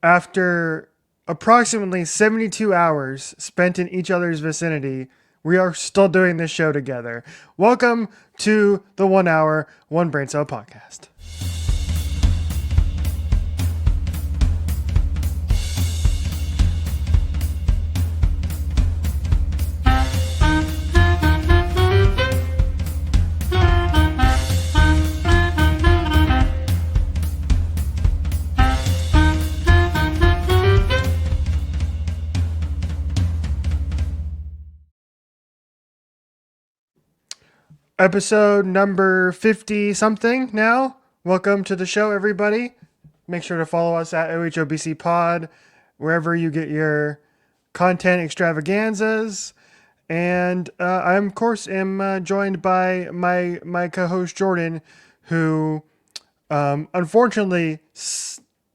After approximately 72 hours spent in each other's vicinity, we are still doing this show together. Welcome to the 1 hour, One Brain Cell podcast. Episode number 50 something now. Welcome to the show, everybody. Make sure to follow us at OHOBC Pod, wherever you get your content extravaganzas. And I, of course, am joined by my co-host Jordan, who, unfortunately,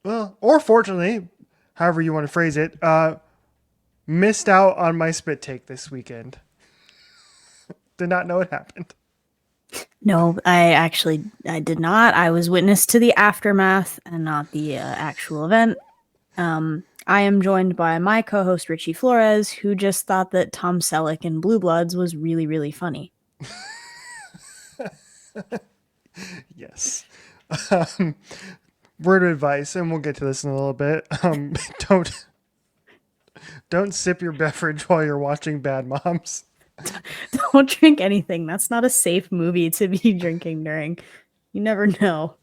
or fortunately, however you want to phrase it, missed out on my spit take this weekend. Did not know it happened. No, I did not. I was witness to the aftermath and not the actual event. I am joined by my co-host Richie Flores, who just thought that Tom Selleck in Blue Bloods was really, really funny. Yes. Word of advice, and we'll get to this in a little bit. Don't sip your beverage while you're watching Bad Moms. Don't drink anything. That's not a safe movie to be drinking during. You never know.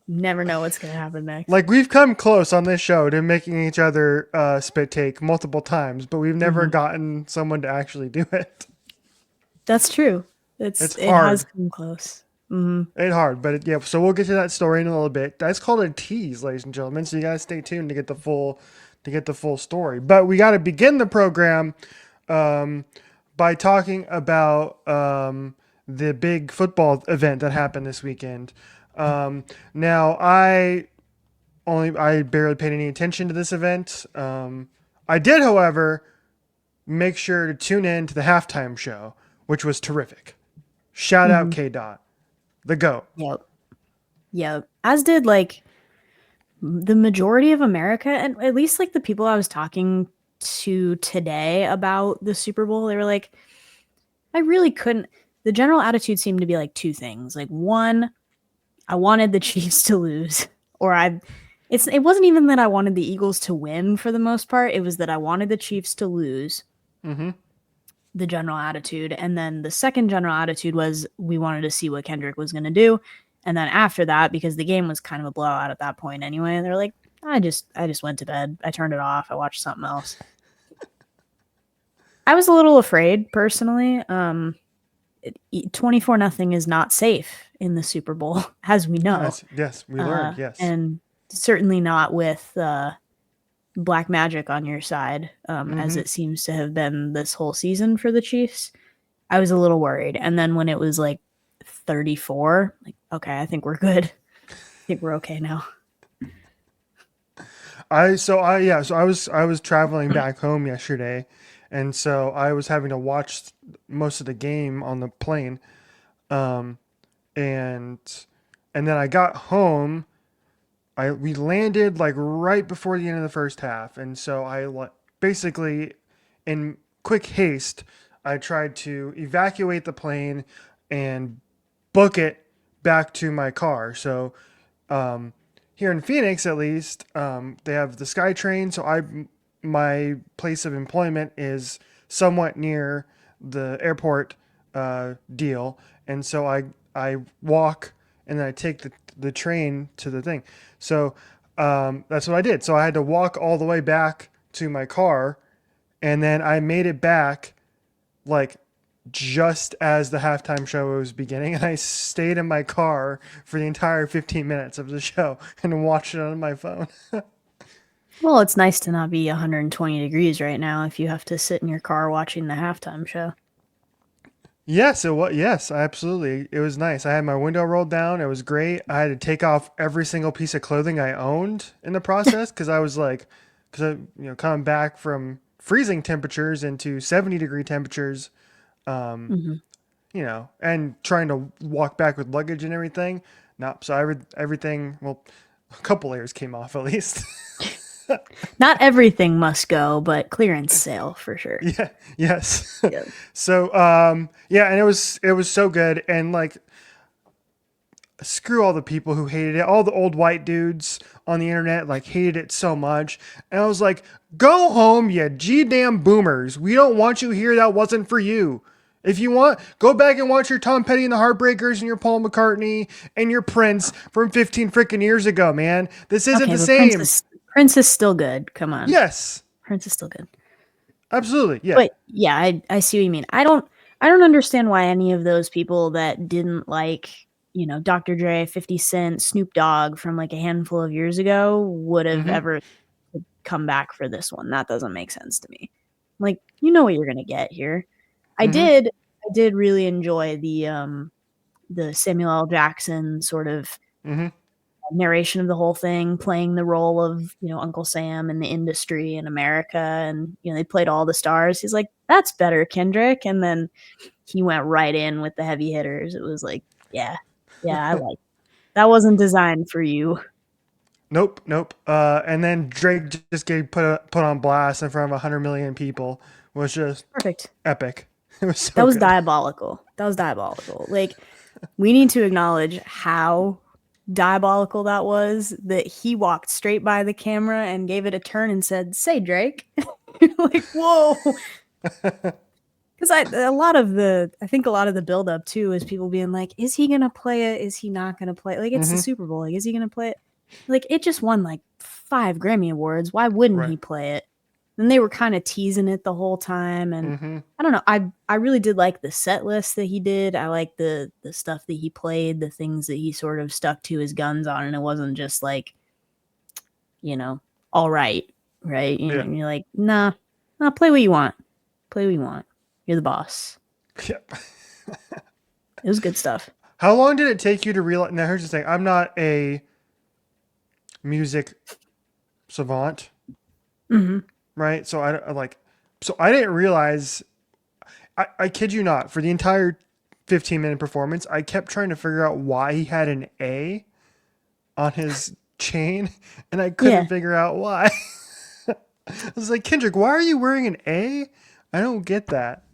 Never know what's going to happen next. Like, we've come close on this show to making each other spit take multiple times, but we've never gotten someone to actually do it. That's true. It hard. has come close. It's hard, but yeah. So we'll get to that story in a little bit. That's called a tease, ladies and gentlemen. So you gotta stay tuned to get the full story. But we got to begin the program by talking about the big football event that happened this weekend. Now I barely paid any attention to this event. I did, however, make sure to tune in to the halftime show, which was terrific. Shout out K-Dot, the GOAT. Yep. As did like the majority of America, and at least like the people I was talking to today about the Super Bowl. They were like, I really couldn't. The general attitude seemed to be like two things. Like, one, I wanted the Chiefs to lose, it wasn't even that I wanted the Eagles to win for the most part. It was that I wanted the Chiefs to lose. Mm-hmm. The general attitude. And then the second general attitude was we wanted to see what Kendrick was going to do. And then after that, because the game was kind of a blowout at that point anyway, they're like, I just went to bed. I turned it off. I watched something else. I was a little afraid personally. 24-0 is not safe in the Super Bowl, as we know. Yes, we learned. Yes, and certainly not with black magic on your side, as it seems to have been this whole season for the Chiefs. I was a little worried, and then when it was like 34, like, okay, I think we're good. I think we're okay now. I was traveling back home yesterday, and so I was having to watch most of the game on the plane, and then I got home. We landed like right before the end of the first half, and so I basically, in quick haste, I tried to evacuate the plane and book it back to my car. So here in Phoenix, at least, they have the SkyTrain. So my place of employment is somewhat near the airport deal, and so I walk and then I take the train to the thing. So that's what I did. So I had to walk all the way back to my car, and then I made it back like just as the halftime show was beginning, and I stayed in my car for the entire 15 minutes of the show and watched it on my phone. Well, it's nice to not be 120 degrees right now if you have to sit in your car watching the halftime show. Yes, it was. Yes, absolutely. It was nice. I had my window rolled down. It was great. I had to take off every single piece of clothing I owned in the process because coming back from freezing temperatures into 70-degree temperatures, and trying to walk back with luggage and everything. So everything. Well, A couple layers came off at least. Not everything must go, but clearance sale for sure. Yeah. Yes. Yeah. So yeah, and it was so good, and like screw all the people who hated it. All the old white dudes on the internet like hated it so much. And I was like, go home, you G damn boomers. We don't want you here. That wasn't for you. If you want, go back and watch your Tom Petty and the Heartbreakers and your Paul McCartney and your Prince from 15 freaking years ago, man. This isn't Okay, the but same. Prince is still good. Come on. Yes, Prince is still good. absolutely. Yeah. But yeah, I see what you mean. I don't understand why any of those people that didn't like, Dr. Dre, 50 Cent, Snoop Dogg from like a handful of years ago would have Mm-hmm. ever come back for this one. That doesn't make sense to me. Like, you know what you're gonna get here. I Mm-hmm. did I did really enjoy the Samuel L. Jackson sort of Mm-hmm. narration of the whole thing, playing the role of, Uncle Sam in the industry in America. And, they played all the stars. He's like, that's better, Kendrick. And then he went right in with the heavy hitters. It was like, yeah, yeah, I like that. Wasn't designed for you. Nope, nope. And then Drake just get put on blast in front of 100 million people, was just Perfect. epic. It was That so was good. diabolical. That was diabolical. Like, we need to acknowledge how diabolical that was, that he walked straight by the camera and gave it a turn and said, say, Drake. You're like, whoa. Because I think a lot of the buildup too is people being like, is he gonna play it? Is he not gonna play it? Like, it's the Mm-hmm. Super Bowl. Like, is he gonna play it? Like, it just won like 5 Grammy Awards. Why wouldn't Right. he play it? And they were kind of teasing it the whole time. And Mm-hmm. I don't know. I really did like the set list that he did. I like the stuff that he played, the things that he sort of stuck to his guns on, and it wasn't just like, you know, all right, right? Yeah. You're like, nah, play what you want. Play what you want. You're the boss. Yep. It was good stuff. How long did it take you to realize? Now, here's the thing. I'm not a music savant, Mm-hmm. right? So so I didn't realize. I kid you not. For the entire 15-minute performance, I kept trying to figure out why he had an A on his chain, and I couldn't Yeah. figure out why. I was like, Kendrick, why are you wearing an A? I don't get that.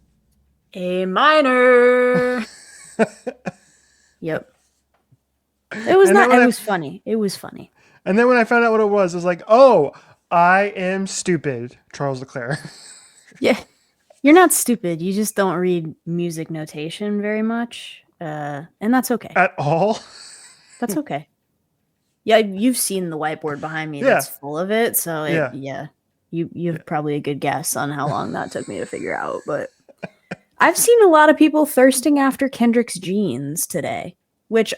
A minor. Yep. It was And then not. when It I was funny. It was funny. and then when I found out what it was like, oh, I am stupid, Charles Leclerc. Yeah. You're not stupid. You just don't read music notation very much. And that's okay. At all. That's okay. Yeah, you've seen the whiteboard behind me Yeah, that's full of it. So yeah, yeah. You yeah. have probably a good guess on how long that took me to figure out. But I've seen a lot of people thirsting after Kendrick's jeans today, which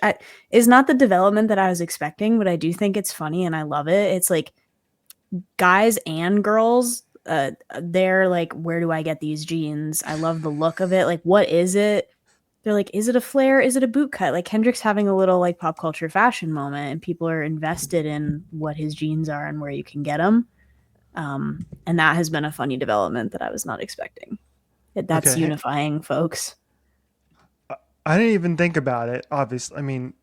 is not the development that I was expecting, but I do think it's funny and I love it. It's like guys and girls, they're like, where do I get these jeans? I love the look of it. Like, what is it? They're like, is it a flare? Is it a boot cut? Like, Kendrick's having a little like pop culture fashion moment, and people are invested in what his jeans are and where you can get them. And that has been a funny development that I was not expecting. That's Okay. unifying, folks. I didn't even think about it. Obviously, I mean,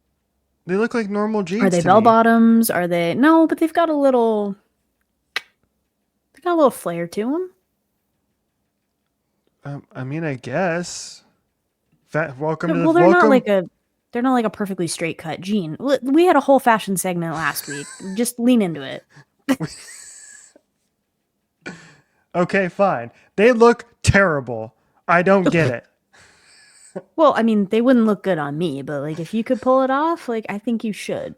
they look like normal Are jeans they to bell me. bottoms? Are they no? But they got a little flair to them. I mean, I guess. Welcome to Well, the welcome. they're not like a perfectly straight cut jean. We had a whole fashion segment last week. Just lean into it. Okay, fine. They look terrible. I don't get it. Well, I mean, they wouldn't look good on me, but like if you could pull it off, like I think you should.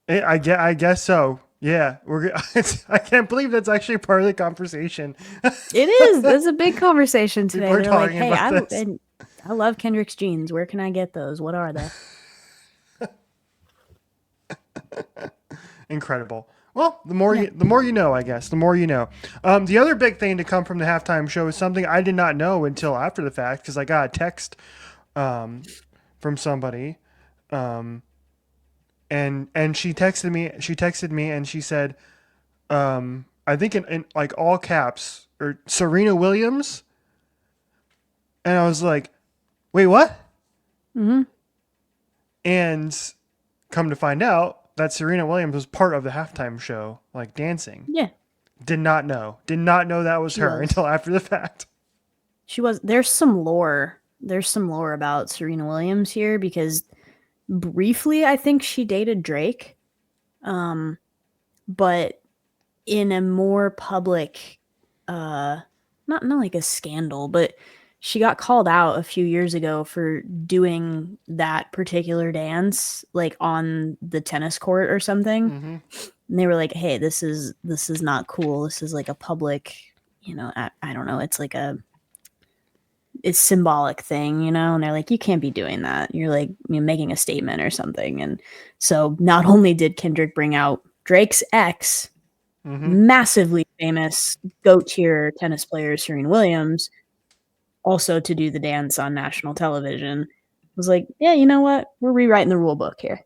I guess so. Yeah, I can't believe that's actually part of the conversation. It is. There's a big conversation People today. are They're like, talking "Hey, about I this. and I love Kendrick's jeans. Where can I get those? What are they?" Incredible. Well, the more you know, I guess. The more you know. The other big thing to come from the halftime show is something I did not know until after the fact because I got a text um, from somebody, and she texted me. She texted me and she said, I think in like all caps or Serena Williams, and I was like, wait, what? Mm-hmm. And come to find out that Serena Williams was part of the halftime show, like dancing. Yeah, Did not know. Did not know that was she her was. until after the fact. She was. There's some lore. There's some lore about Serena Williams here because briefly I think she dated Drake. Um, but in a more public not like a scandal, but she got called out a few years ago for doing that particular dance like on the tennis court or something. Mm-hmm. And they were like, "Hey, this is not cool. This is like a public, I don't know, it's symbolic thing, And they're like, "You can't be doing that. You're like, making a statement or something." And so not only did Kendrick bring out Drake's ex, Mm-hmm. massively famous GOAT tier tennis player Serena Williams, also to do the dance on national television, was like, yeah, you know what? We're rewriting the rule book here.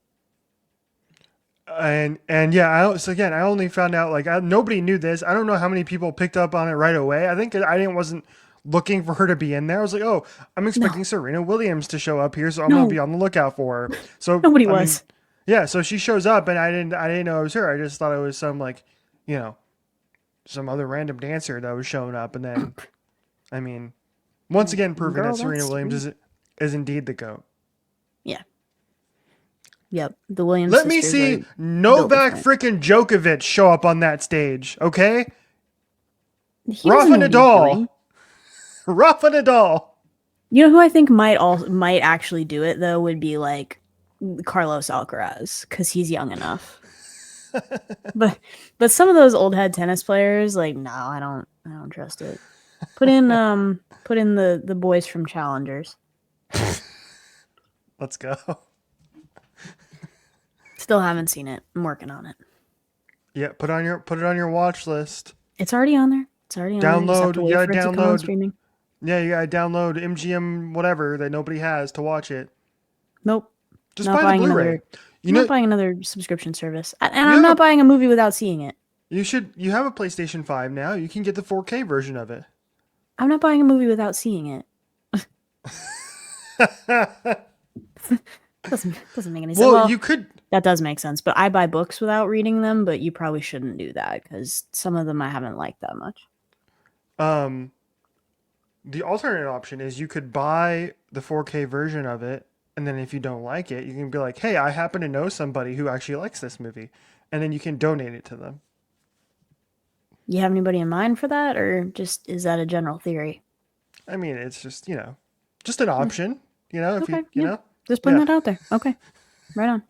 And yeah, so again, I only found out like nobody knew this. I don't know how many people picked up on it right away. I think I didn't wasn't looking for her to be in there. I was like, oh, I'm No, expecting Serena Williams to show up here, so I'm gonna be no, on the lookout for her. So nobody I mean, was. yeah, so she shows up, and I didn't know it was her. I just thought it was some like, you know, some other random dancer that was showing up, and then I mean, once again, proving Girl, that Serena that's Williams Serena. is indeed the goat. Yeah. Yep. The Williams Let me sisters are see built Novak different. freaking Djokovic show up on that stage, okay? He doesn't Rafa know what he's Nadal. doing. Rafa Nadal. You know who I think might actually do it though would be like Carlos Alcaraz because he's young enough. But some of those old head tennis players, like, no, I don't trust it. Put in the boys from Challengers. Let's go. Still haven't seen it. I'm working on it. Yeah, put it on your watch list. It's already on there. It's already on there. You just have Download. to You wait gotta for it to come on download. streaming. Yeah, you gotta download MGM whatever that nobody has to watch it. Nope. Just Not buy the buying Blu-ray. You not know, buying another subscription service. And you I'm have not a buying a movie without seeing it. you have a PlayStation 5 now. You can get the 4K version of it. I'm not buying a movie without seeing it. Doesn't make any sense. Well, Well, you could. that does make sense, but I buy books without reading them, but you probably shouldn't do that because some of them I haven't liked that much. Um, the alternate option is you could buy the 4K version of it, and then if you don't like it, you can be like, "Hey, I happen to know somebody who actually likes this movie," and then you can donate it to them. You have anybody in mind for that, or just is that a general theory? I mean, it's just just an Hmm, option. If okay, yeah. Just putting yeah, that out there. Okay, right on.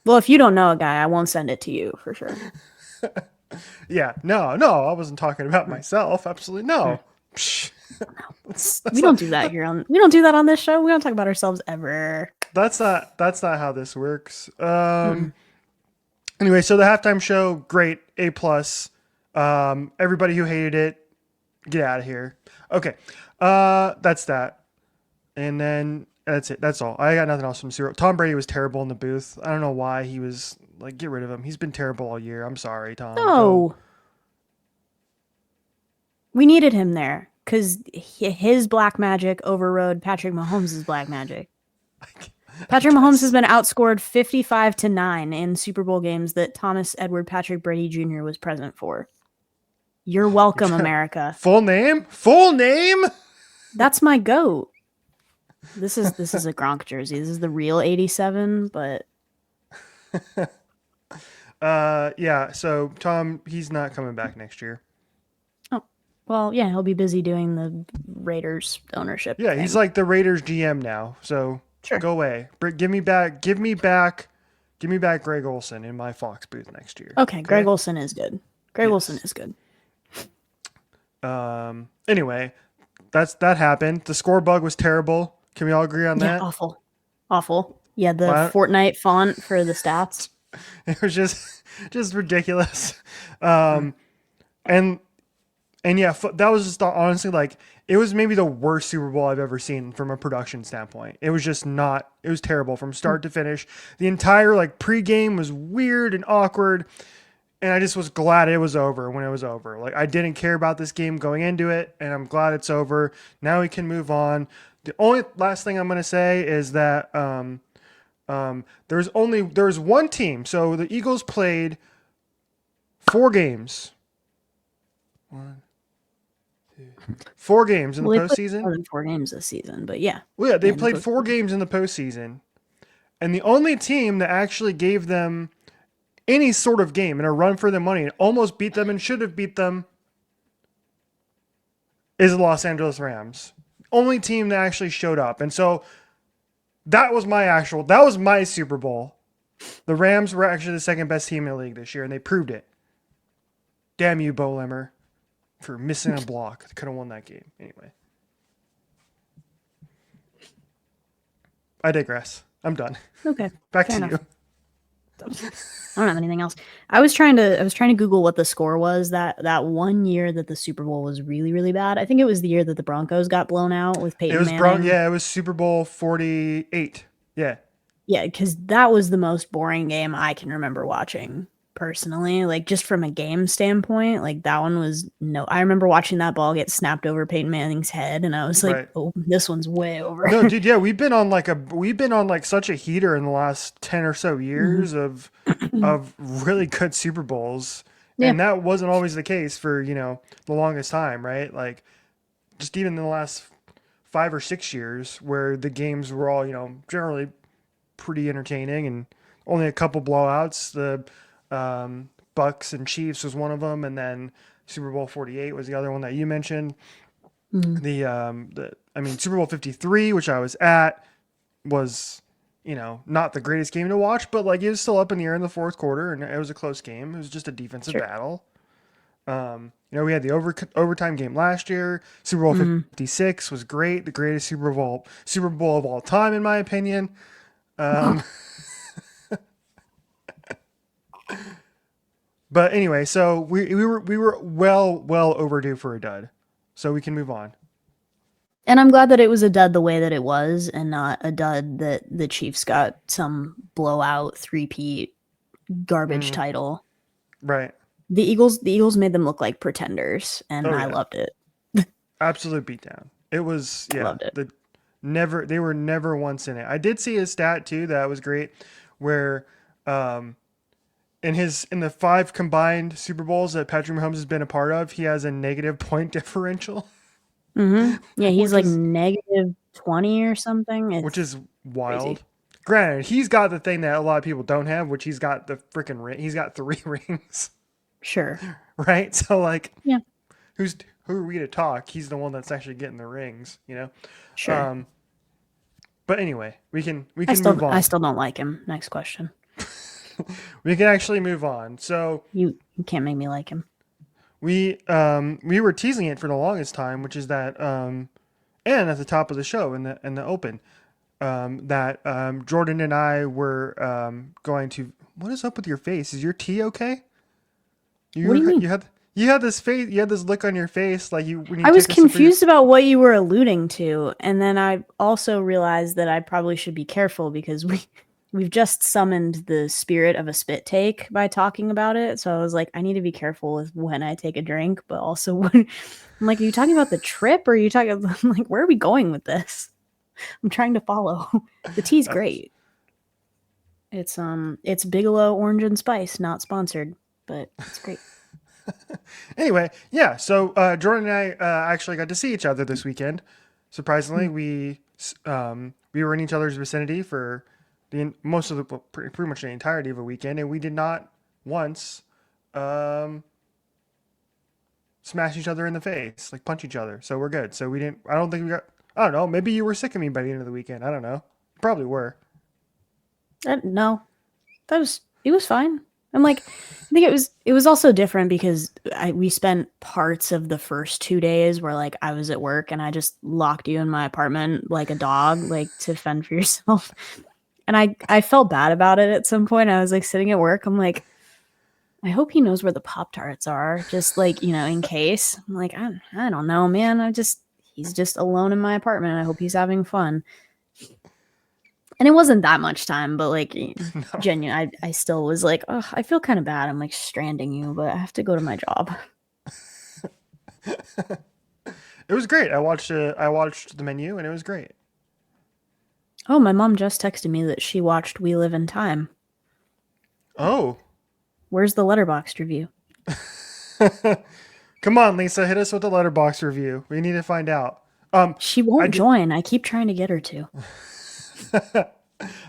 Well, if you don't know a guy, I won't send it to you for sure. yeah. No, no, I wasn't talking about Hmm, myself. Absolutely hmm. no. Psh, We that's don't not do that here on. We don't do that on this show. We don't talk about ourselves ever. that's not how this works. Mm-mm. Anyway, so the halftime show, great, A plus. Everybody who hated it, get out of here. Okay, that's that, and then that's it. That's all. I got nothing else from Zero. Tom Brady was terrible in the booth. I don't know why he was like, get rid of him. He's been terrible all year. I'm sorry, Tom. Go. No, we needed him there because his black magic overrode Patrick Mahomes' black magic. I Patrick Mahomes has guess. been outscored 55-9 in Super Bowl games that Thomas Edward Patrick Brady Jr. was present for. You're welcome, America. Full name? Full name? That's my goat. This is a Gronk jersey. This is the real 87, but Yeah. So Tom, he's not coming back next year. oh, well, yeah, he'll be busy doing the Raiders ownership Yeah, he's thing. like the Raiders GM now. So Sure. go away. Give me back Greg Olson in my Fox booth next year. Okay, Greg Okay. Olson is good. Greg Olson Yes. is good. Anyway, that happened. The score bug was terrible. Can we all agree on Yeah, that? awful. Awful. Yeah, the Wow. Fortnite font for the stats. It was just ridiculous. Mm. And yeah, that was just honestly like it was maybe the worst Super Bowl I've ever seen from a production standpoint. It was just not. It was terrible from start to finish. The entire like pregame was weird and awkward, and I just was glad it was over when it was over. Like I didn't care about this game going into it, and I'm glad it's over. Now we can move on. The only last thing I'm gonna say is that There's one team. So the Eagles played 4 games. 4 games in the Well, they played postseason. more than 4 games this season, but yeah, Well, yeah, they in the played post. 4 games in the postseason, and the only team that actually gave them any sort of game and a run for their money and almost beat them and should have beat them is the Los Angeles Rams. Only team that actually showed up. And so that was my Super Bowl. The Rams were actually the second best team in the league this year, and they proved it. Damn you, Bo Lemmer, for missing a block. Could have won that game. Anyway. I digress. I'm done. Okay, Back fair to enough. you. I don't have anything else. I was trying to Google what the score was that one year that the Super Bowl was really, really bad. I think it was the year that the Broncos got blown out with It Peyton was Manning. yeah, it was Super Bowl 48. Yeah. Yeah, because that was the most boring game I can remember watching personally. Like just from a game standpoint, like that one was no. I remember watching that ball get snapped over Peyton Manning's head, and I was like, Right. "Oh, this one's way over." No, dude, yeah, we've been on like such a heater in the last 10 or so Mhm. years of really good Super Bowls. Yeah, And that wasn't always the case for, the longest time, right? Like just even in the last 5 or 6 years where the games were all, generally pretty entertaining and only a couple blowouts. The Bucks and Chiefs was one of them, and then Super Bowl 48 was the other one that you mentioned. Mhm. Super Bowl 53, which I was at, was not the greatest game to watch, but like it was still up in the air in the fourth quarter, and it was a close game. It was just a defensive sure. battle. We had the overtime game last year. Super Bowl Mhm. 56 was great, the greatest Super Bowl of all time, in my opinion. Um, but anyway, so we were well overdue for a dud, so we can move on. And I'm glad that it was a dud the way that it was, and not a dud that the Chiefs got some blowout three-peat garbage Mm, title. right. The Eagles made them look like pretenders, and Oh I yeah, loved it. absolute beatdown. It was I yeah loved it. they were never once in it. I did see a stat too that was great, where um, in the 5 combined Super Bowls that Patrick Mahomes has been a part of, he has a negative point differential, Yeah, he's which like is negative 20 or something. which It's is crazy. wild. Granted, he's got the thing that a lot of people don't have, which he's got the freaking ring. He's got 3 rings, Sure. right? So like, Yeah, who are we to talk? He's the one that's actually getting the rings. sure. Um, but anyway, we I can still move I on. still don't like him. Next question. We can actually move on. So You can't make me like him. we were teasing it for the longest time, which is that and at the top of the show in the open that Jordan and I were going to. What is up with your face? Is your tea okay? What do you mean? You had this face. You had this look on your face like you when you I was took a sip of your. confused about what you were alluding to, and then I also realized that I probably should be careful because we've just summoned the spirit of a spit take by talking about it. So I was like, I need to be careful with when I take a drink, but also when I'm like, are you talking about the trip or are you talking I'm like, where are we going with this? I'm trying to follow. The tea's great. It's Bigelow Orange and Spice, not sponsored, but it's great. Anyway, yeah. So Jordan and I actually got to see each other this weekend. Surprisingly, we were in each other's vicinity for most of the pretty much the entirety of a weekend, and we did not once um, smash each other in the face, like punch each other. So we're good. So we didn't. I don't think we got. I don't know. Maybe you were sick of me by the end of the weekend. I don't know. Probably were. No, it was fine. I'm like, I think it was also different because we spent parts of the first 2 days where like I was at work and I just locked you in my apartment like a dog, like to fend for yourself. And I felt bad about it at some point. I was like sitting at work. I'm like, I hope he knows where the Pop Tarts are, just like in case. I'm like, I don't know, man. He's just alone in my apartment. I hope he's having fun. And it wasn't that much time, but like No. genuine, I still was like, oh, I feel kind of bad. I'm like stranding you, but I have to go to my job. It was great. I watched the menu and it was great. Oh, my mom just texted me that she watched We Live in Time. Oh. Where's the Letterboxd review? Come on, Lisa, hit us with a letterbox review. We need to find out. Um, She I won't did. join. I keep trying to get her to.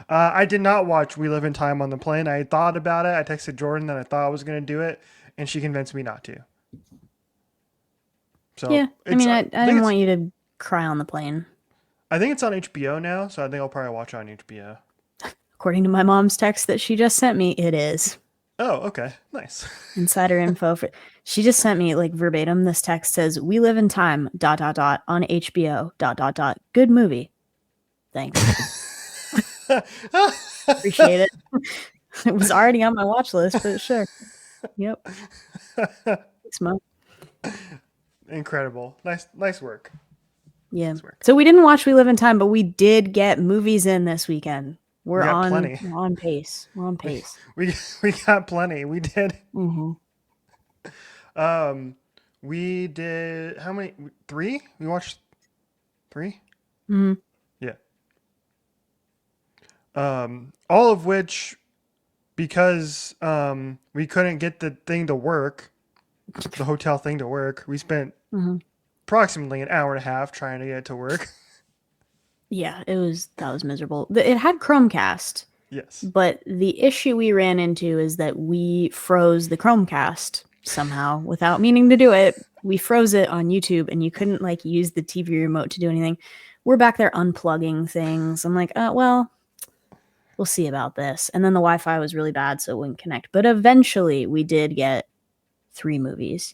I did not watch We Live in Time on the plane. I thought about it. I texted Jordan that I thought I was going to do it, and she convinced me not to. So Yeah, I it's. mean, I I think didn't it's. want you to cry on the plane. I think it's on HBO now. So I think I'll probably watch it on HBO. According to my mom's text that she just sent me, it is. Oh, okay, nice. Insider info for she just sent me like verbatim. This text says, "We Live in Time on HBO Good movie. Thanks. Appreciate it. It was already on my watch list, but sure. Yep. Thanks, Mo. Incredible. Nice work. Yeah. Nice work. So we didn't watch We Live in Time, but we did get movies in this weekend. We got plenty. We're on pace. We're on We pace. we got plenty. We did. Mm-hmm. Um, we did how many? Three? We watched three. Mm-hmm. Yeah. All of which because we couldn't get the thing to work, the hotel thing to work. We spent Mm-hmm. approximately an hour and a half trying to get it to work. Yeah, that was miserable. It had Chromecast, Yes. but the issue we ran into is that we froze the Chromecast somehow without meaning to do it. We froze it on YouTube and you couldn't like use the TV remote to do anything. We're back there unplugging things. I'm like, well, we'll see about this. And then the Wi-Fi was really bad, so it wouldn't connect. But eventually we did get 3 movies.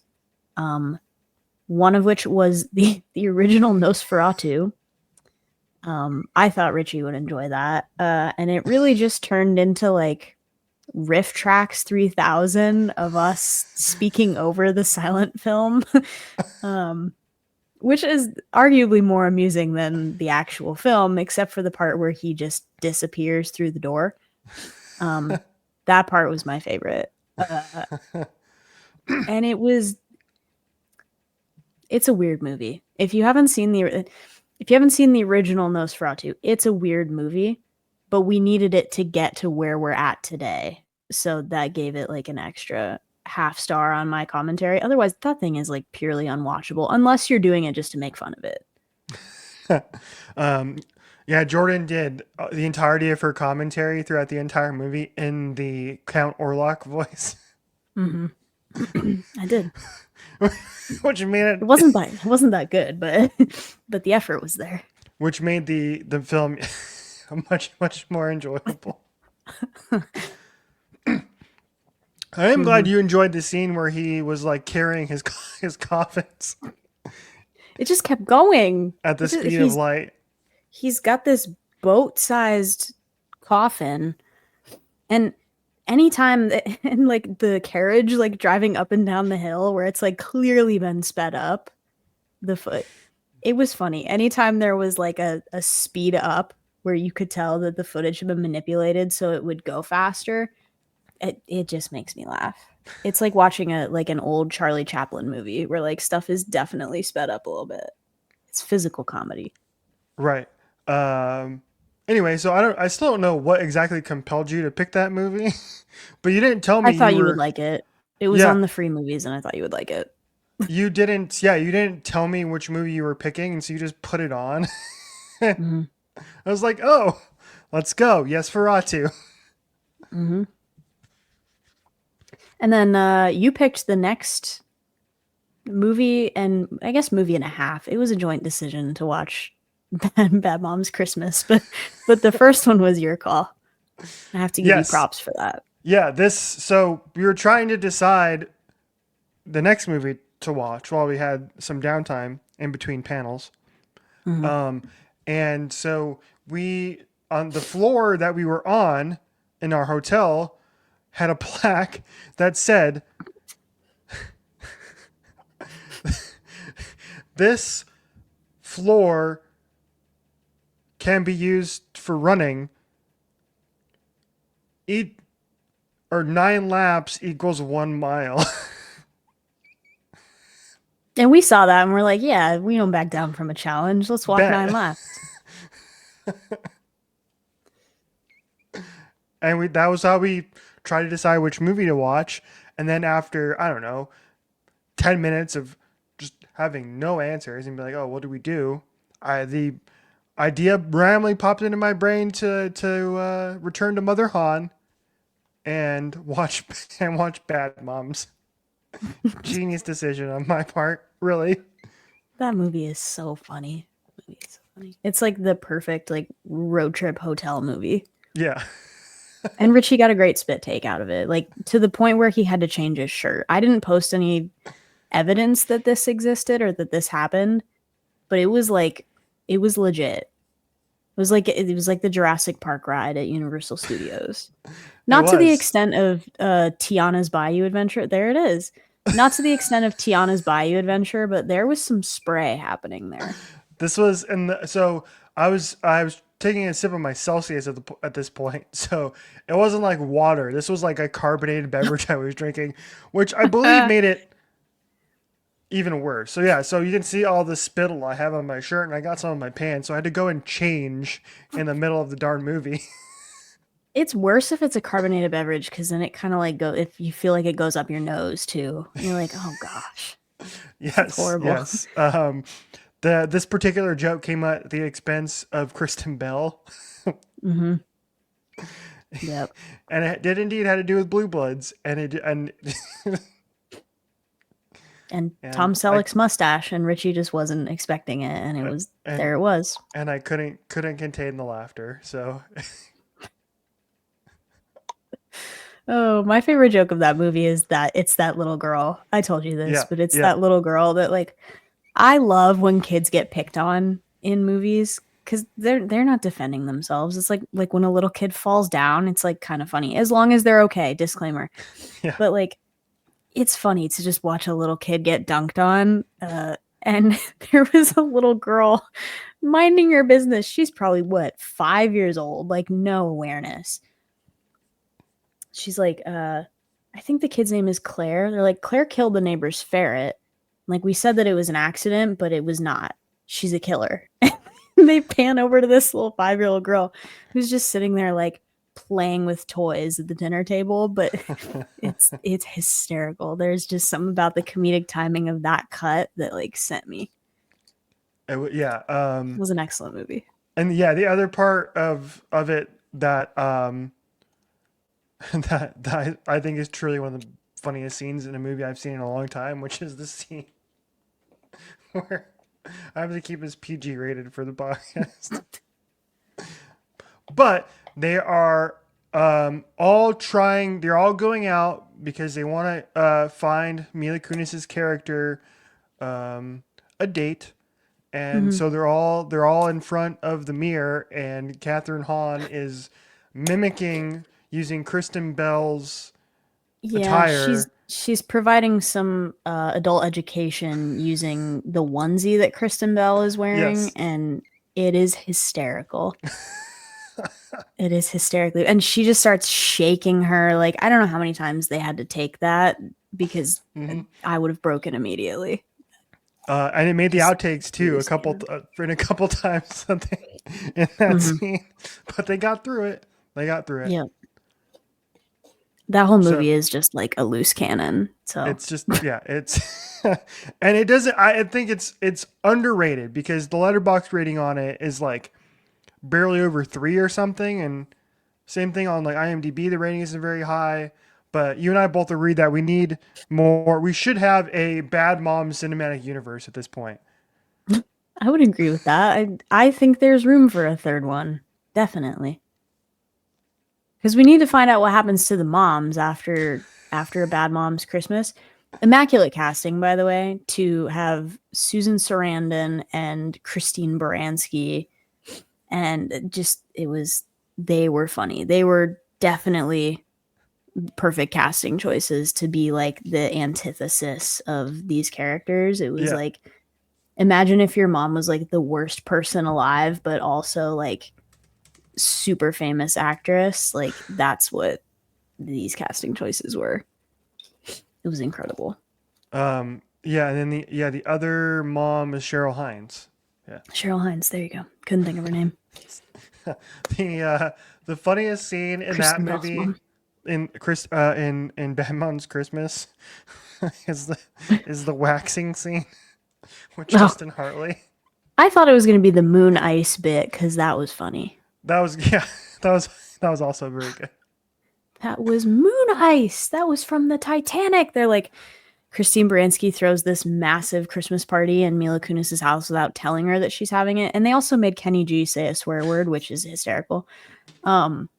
One of which was the original Nosferatu. I thought Richie would enjoy that. And it really just turned into like Riff Tracks 3000 of us speaking over the silent film, which is arguably more amusing than the actual film, except for the part where he just disappears through the door. That part was my favorite. And it's a weird movie. If you haven't seen the original Nosferatu, it's a weird movie, but we needed it to get to where we're at today. So that gave it like an extra half star on my commentary. Otherwise, that thing is like purely unwatchable unless you're doing it just to make fun of it. Yeah, Jordan did the entirety of her commentary throughout the entire movie in the Count Orlok voice, Mm-hmm. I did. which made It wasn't that good, but but the effort was there. which made the film much more enjoyable. I am glad Mm-hmm. you enjoyed the scene where he was like carrying his coffins It just kept going. at the It just, speed of light. he's got this boat-sized coffin, and anytime and like the carriage like driving up and down the hill where it's like clearly been sped up, the foot, it was funny. Anytime there was like a speed up where you could tell that the footage had been manipulated so it would go faster, it just makes me laugh. It's like watching an old Charlie Chaplin movie where like stuff is definitely sped up a little bit. It's physical comedy. Right. Um, anyway, so I still don't know what exactly compelled you to pick that movie, but you didn't tell I me you thought you would were. like it. It was Yeah, on the free movies and I thought you would like it. you didn't. Yeah, you didn't tell me which movie you were picking, and so you just put it on. I Mm-hmm. was like, oh, let's go. Yes, Ferratu. Mm-hmm. And then you picked the next movie, and I guess movie and a half. It was a joint decision to watch Bad Moms Christmas, but the first one was your call. I have to give you Yes. props for that. Yeah. This. So we were trying to decide the next movie to watch while we had some downtime in between panels. Mm-hmm. Um, and so we on the floor that we were on in our hotel had a plaque that said, "This floor can be used for running. Eat or 9 laps equals 1 mile." And we saw that and we're like, yeah, we don't back down from a challenge. Let's walk Bet. 9 laps. and that was how we tried to decide which movie to watch. And then after, I don't know, 10 minutes of just having no answers and be like, oh, what do we do? The idea randomly popped into my brain to return to Mother Han and watch and watch Bad Moms. Genius decision on my part, really. That movie is so funny. That movie is so funny. It's like the perfect like road trip hotel movie. Yeah. And Richie got a great spit take out of it, like to the point where he had to change his shirt. I didn't post any evidence that this existed or that this happened, but it was like it was legit. It was like the Jurassic Park ride at Universal Studios. It Not to the was. extent of Tiana's Bayou Adventure. There it is. Not to the extent of Tiana's Bayou Adventure, but there was some spray happening there. This was so I was taking a sip of my Celsius at this point. So it wasn't like water. This was like a carbonated beverage I was drinking, which I believe made it even worse. So yeah, so you can see all the spittle I have on my shirt, and I got some on my pants. So I had to go and change in the middle of the darn movie. It's worse if it's a carbonated beverage because then it kind of like go if you feel like it goes up your nose too. You're like, oh gosh, this is Yes, horrible. yes. This particular joke came at the expense of Kristen Bell, Mm-hmm. Yep. and it did indeed had to do with Blue Bloods, And Tom and I Selleck's mustache, and Richie just wasn't expecting it, and it was and there. It was. and I couldn't contain the laughter. So Oh, my favorite joke of that movie is that it's that little girl. I told you this, yeah, but it's yeah, that little girl that like I love when kids get picked on in movies because they're not defending themselves. It's like when a little kid falls down, it's like kind of funny as long as they're okay. Disclaimer, yeah. but like it's funny to just watch a little kid get dunked on. And there was a little girl minding her business. She's probably what 5 years old, like no awareness. She's like, I think the kid's name is Claire. They're like, Claire killed the neighbor's ferret. Like we said that it was an accident, but it was not. She's a killer. They pan over to this little 5-year-old girl who's just sitting there like playing with toys at the dinner table, but it's hysterical. There's just something about the comedic timing of that cut that like sent me. Yeah. It was an excellent movie. And yeah, the other part of it that that I think is truly one of the funniest scenes in a movie I've seen in a long time, which is the scene where I have to keep this PG rated for the podcast. But they are all trying. They're all going out because they want to find Mila Kunis's character a date, and Mhm. so they're all in front of the mirror, and Catherine Hahn is mimicking using Kristen Bell's Yeah, she's attire. she's providing some adult education using the onesie that Kristen Bell is wearing, Yes, and it is hysterical. It is hysterically, and she just starts shaking her. Like I don't know how many times they had to take that because hmm I would have broken immediately. and it made the Just outtakes too. really A couple stand. in a couple times in that Mm-hmm. scene, but they got through it. They got through it. Yeah, that whole So movie is just like a loose cannon. So it's just yeah, it's and it doesn't. I think it's underrated because the letterbox rating on it is like barely over 3 or something, and same thing on like IMDb. The rating isn't very high, but you and I both agree that we need more. We should have a Bad Mom cinematic universe at this point. I would agree with that. I think there's room for a third one, definitely. Because we need to find out what happens to the moms after a bad mom's Christmas. Immaculate casting, by the way, to have Susan Sarandon and Christine Baranski, and just it was they were funny. They were definitely perfect casting choices to be like the antithesis of these characters. It was Yeah, like imagine if your mom was like the worst person alive, but also like super famous actress. Like that's what these casting choices were. It was incredible. yeah, and then the other mom is Cheryl Hines. Yeah, Cheryl Hines, there you go. Couldn't think of her name. the uh, the funniest scene in that Kristen Bell's movie mom. in Bad Moms Christmas is the waxing scene with Oh, Justin Hartley. I thought it was going to be the moon ice bit because that was funny. That was yeah, that was that was also very good. That was moon ice. That was from the Titanic. They're like, Christine Baranski throws this massive Christmas party in Mila Kunis's house without telling her that she's having it. And they also made Kenergy say a swear word, which is hysterical. Um,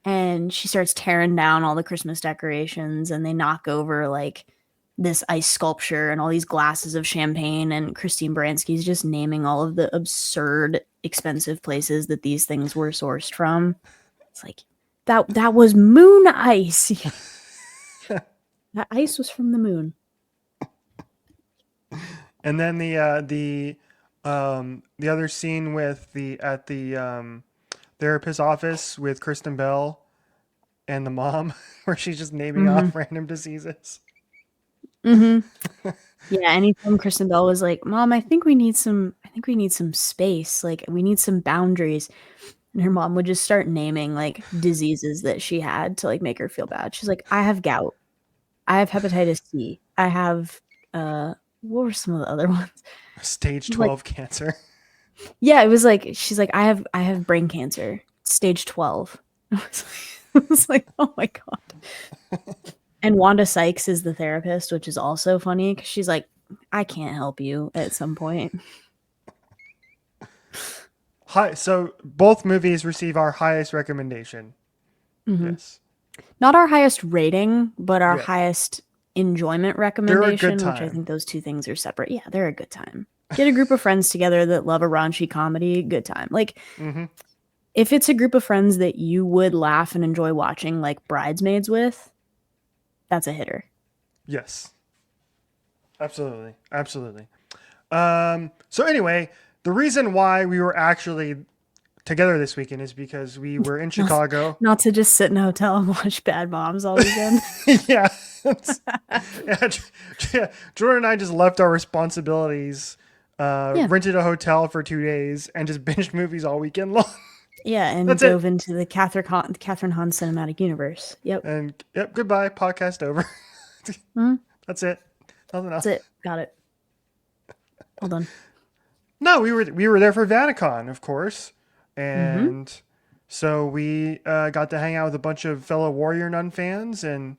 and she starts tearing down all the Christmas decorations, and they knock over like this ice sculpture and all these glasses of champagne. And Christine Baranski's just naming all of the absurd, expensive places that these things were sourced from. It's like that was moon ice. That ice was from the moon. And then the other scene with the at the therapist office with Kristen Bell and the mom, where she's just naming Mm-hmm. off random diseases. Mm-hmm. Yeah, anytime Kristen Bell was like, "Mom, I think we need some space. Like, we need some boundaries." And her mom would just start naming like diseases that she had to like make her feel bad. She's like, "I have gout. I have hepatitis C. I have what were some of the other ones?" Stage Like, 12 cancer. yeah, it was like she's like, I have brain cancer, stage 12." I was like, "Oh my god." And Wanda Sykes is the therapist, which is also funny because she's like, "I can't help you" at some point. Hi. So both movies receive our highest recommendation. Mhm. Yes. Not our highest rating, but our Yeah. highest enjoyment They're a good recommendation, which I time. think those two things are separate. Yeah, they're a good time. Get a group of friends together that love a raunchy comedy, good time. Like, Hmm. if it's a group of friends that you would laugh and enjoy watching, like Bridesmaids with, that's a hitter. Yes. Absolutely. Absolutely. So anyway, the reason why we were actually together this weekend is because we were in Not, Chicago. not to just sit in a hotel and watch Bad Moms all weekend. Yeah. Yeah. Jordan and I just left our responsibilities, Yeah. rented a hotel for 2 days, and just binged movies all weekend long. Yeah, and That's dove it. into the Catherine Hahn cinematic universe. Yep. And yep, goodbye. Podcast over. Mhm. That's it. Nothing That's else. it. Got it. All done. No, we were there for Vaticon, of course, Mm-hmm. and so we got to hang out with a bunch of fellow Warrior Nun fans, and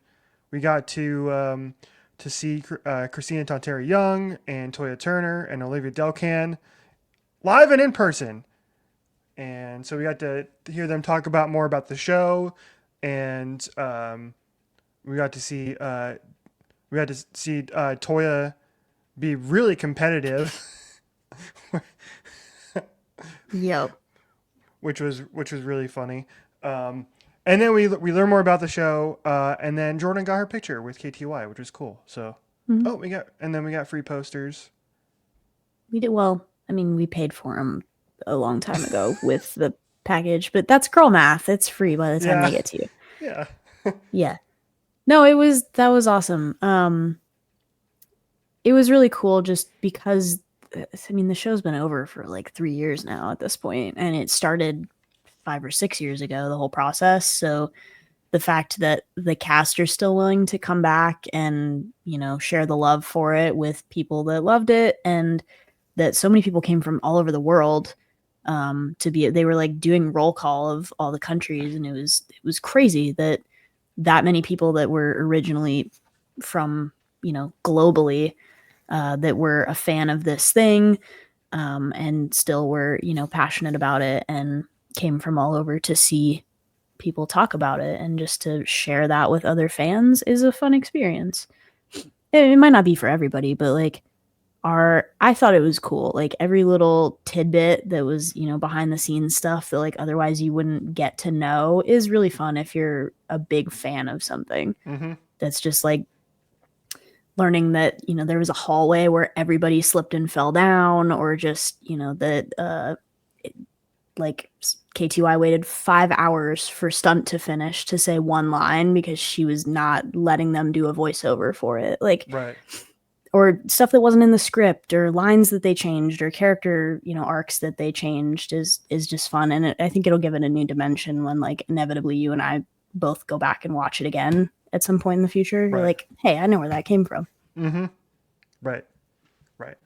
we got to see Christina Tonteri Young and Toya Turner and Olivia Delcan live and in person, and so we got to hear them talk about more about the show, and we got to see Toya be really competitive. Yep. which was really funny. Um, and then we learned more about the show, and then Jordan got her picture with KTY, which was cool. So, Mhm. oh, we got free posters. We did well. I mean, we paid for them a long time ago with the package, but that's girl math. It's free by the time Yeah, they get to you. yeah, Yeah. No, that was awesome. It was really cool just because I mean, the show's been over for like 3 years now at this point, and it started 5 or 6 years ago, the whole process. So the fact that the cast are still willing to come back and, share the love for it with people that loved it, and that so many people came from all over the world, they were like doing roll call of all the countries, and it was crazy that many people that were originally from, globally, that were a fan of this thing, and still were, passionate about it and came from all over to see people talk about it, and just to share that with other fans is a fun experience. It might not be for everybody, but like I thought it was cool. Like every little tidbit that was, behind the scenes stuff that like otherwise you wouldn't get to know is really fun if you're a big fan of something. mm-hmm. That's just like learning that, there was a hallway where everybody slipped and fell down, or just, that like KTY waited 5 hours for stunt to finish to say one line because she was not letting them do a voiceover for it. Like Right. or stuff that wasn't in the script, or lines that they changed, or character, arcs that they changed is just fun. And I think it'll give it a new dimension when, like, inevitably you and I both go back and watch it again at some point in the future. You're Right. like, hey, I know where that came from. Mm-hmm. Right. Right.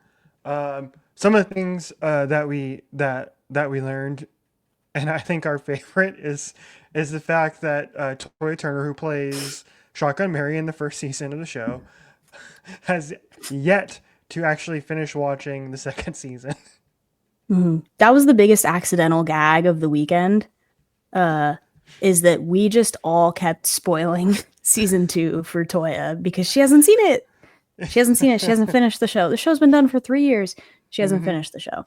Some of the things that we learned, and I think our favorite is the fact that Toya Turner, who plays Shotgun Mary in the first season of the show, has yet to actually finish watching the second season. That was the biggest accidental gag of the weekend. Is that we just all kept spoiling season 2 for Toya because she hasn't seen it. She hasn't seen it. She hasn't finished the show. The show's been done for 3 years. She hasn't finished the show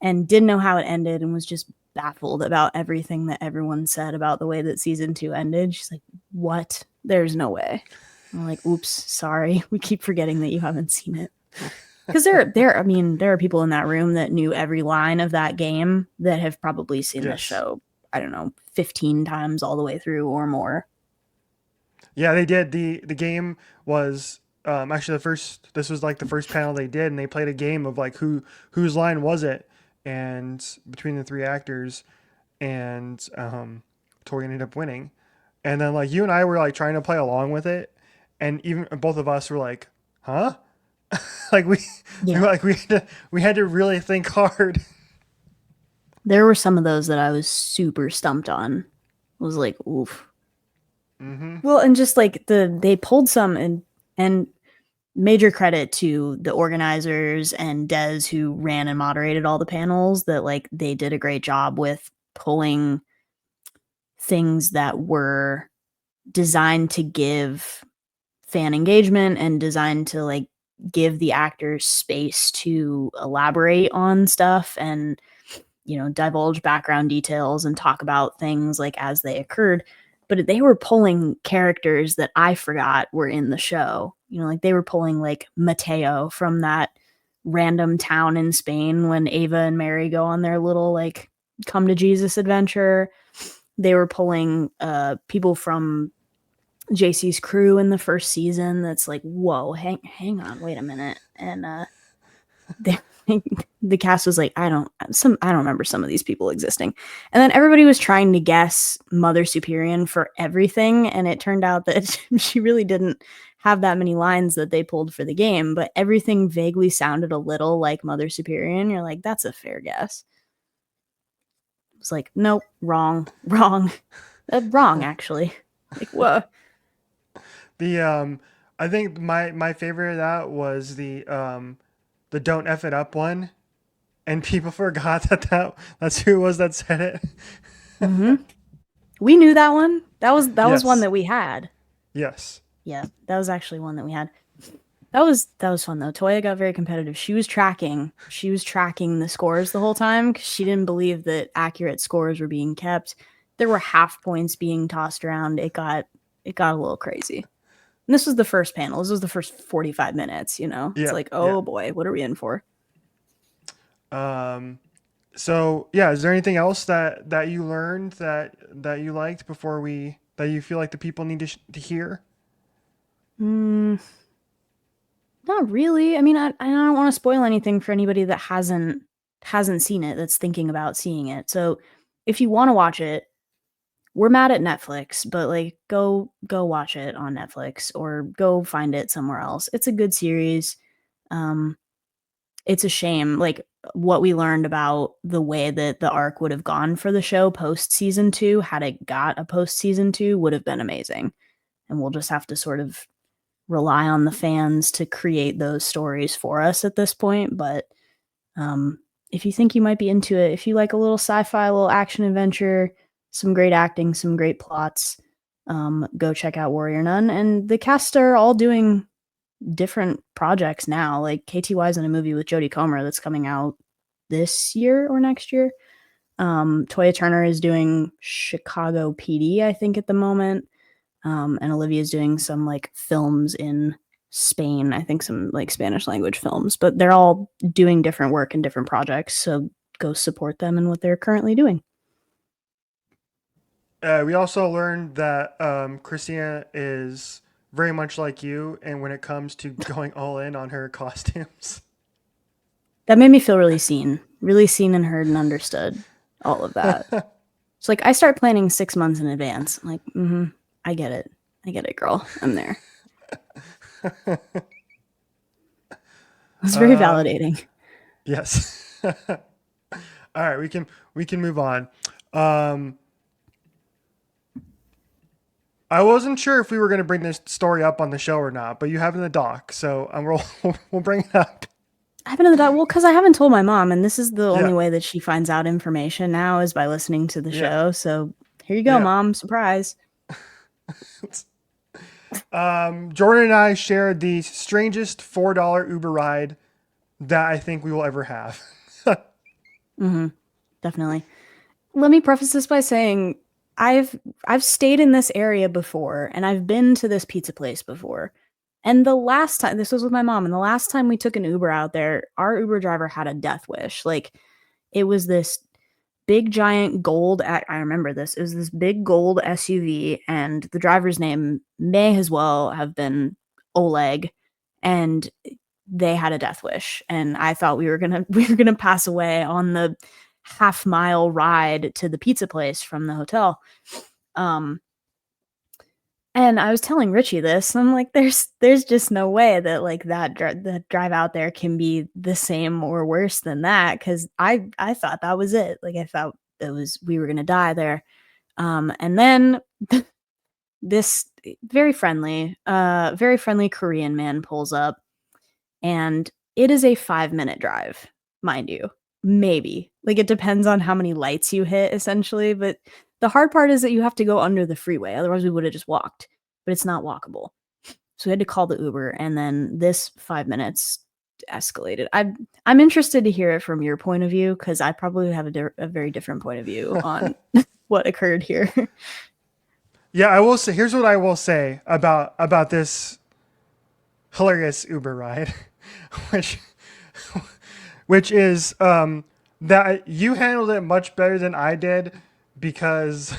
and didn't know how it ended and was just baffled about everything that everyone said about the way that season 2 ended. She's like, what? There's no way. I'm like, oops, sorry. We keep forgetting that you haven't seen it. Because there are people in that room that knew every line of that game that have probably seen this show, I don't know, 15 times all the way through or more. Yeah, they did. The game was actually this was like the first panel they did, and they played a game of like whose line was it, and between the three actors, and Tori ended up winning. And then like you and I were like trying to play along with it, and even both of us were like, huh? Like we had to really think hard. There were some of those that I was super stumped on. I was like, oof. Mm-hmm. Well, and just like they pulled some, and major credit to the organizers and Des who ran and moderated all the panels, that like they did a great job with pulling things that were designed to give fan engagement and designed to like give the actors space to elaborate on stuff and divulge background details and talk about things like as they occurred. But they were pulling characters that I forgot were in the show. Like they were pulling like Mateo from that random town in Spain when Ava and Mary go on their little like come to Jesus adventure. They were pulling people from JC's crew in the first season. That's like, whoa, hang on, wait a minute. And they, the cast was like, I don't remember some of these people existing. And then everybody was trying to guess Mother Superior for everything, and it turned out that she really didn't have that many lines that they pulled for the game, but everything vaguely sounded a little like Mother Superior, and you're like, that's a fair guess. It's like, nope, wrong, wrong actually. Like, whoa. I think my favorite of that was the don't F it up one, and people forgot that's who it was that said it. Mm-hmm. We knew that one. That was Yes. one that we had. Yes. Yeah, that was actually one that we had. That was fun though. Toya got very competitive. She was tracking the scores the whole time because she didn't believe that accurate scores were being kept. There were half points being tossed around. It got a little crazy. And this was the first panel. This was the first 45 minutes. It's like, oh boy, what are we in for? So yeah, is there anything else that you learned that you liked that you feel like the people need to hear? Not really. I mean, I don't want to spoil anything for anybody that hasn't seen it, that's thinking about seeing it. So if you want to watch it, we're mad at Netflix, but like go watch it on Netflix or go find it somewhere else. It's a good series. It's a shame, like what we learned about the way that the arc would have gone for the show post season 2, had it got a post season 2, would have been amazing. And we'll just have to sort of rely on the fans to create those stories for us at this point. But if you think you might be into it, if you like a little sci-fi, a little action adventure, some great acting, some great plots, go check out Warrior Nun. And the cast are all doing different projects now. Like KTY's in a movie with Jodie Comer that's coming out this year or next year. Toya Turner is doing Chicago PD, I think, at the moment. And Olivia's doing some like films in Spain, I think some like Spanish language films, but they're all doing different work and different projects. So go support them in what they're currently doing. We also learned that Christina is very much like you, and when it comes to going all in on her costumes. That made me feel really seen and heard and understood all of that. It's like I start planning 6 months in advance. I'm like, I get it. I get it, girl. I'm there. It's very um, validating. yes. All right, we can move on. Um, I wasn't sure if we were going to bring this story up on the show or not, but you have it in the doc, so we'll bring it up. I haven't done that well because I haven't told my mom, and this is the only Yeah, way that she finds out information now is by listening to the yeah, show. So here you go, yeah. mom. Surprise. Jordan and I shared the strangest $4 Uber ride that I think we will ever have. Definitely. Let me preface this by saying I've I've stayed in this area before and I've been to this pizza place before. And the last time this was with my mom, and the last time we took an Uber out there, our Uber driver had a death wish. Like it was this big giant gold I remember this. It was this big gold SUV and the driver's name may as well have been Oleg, and they had a death wish and I thought we were going to pass away on the half-mile ride to the pizza place from the hotel. Um and I was telling Richie this, and I'm like, there's just no way that like the drive out there can be the same or worse than that, because I thought that was it. Like I thought it was we were gonna die there. And then this very friendly Korean man pulls up, and it is a 5-minute drive, mind you. Maybe. Like it depends on how many lights you hit essentially, but the hard part is that you have to go under the freeway. Otherwise we would have just walked, but it's not walkable. So we had to call the Uber, and then this 5 minutes escalated. I'm interested to hear it from your point of view because I probably have a very different point of view on what occurred here. Yeah, I will say. Here's what I will say about this hilarious Uber ride, which which is that you handled it much better than I did because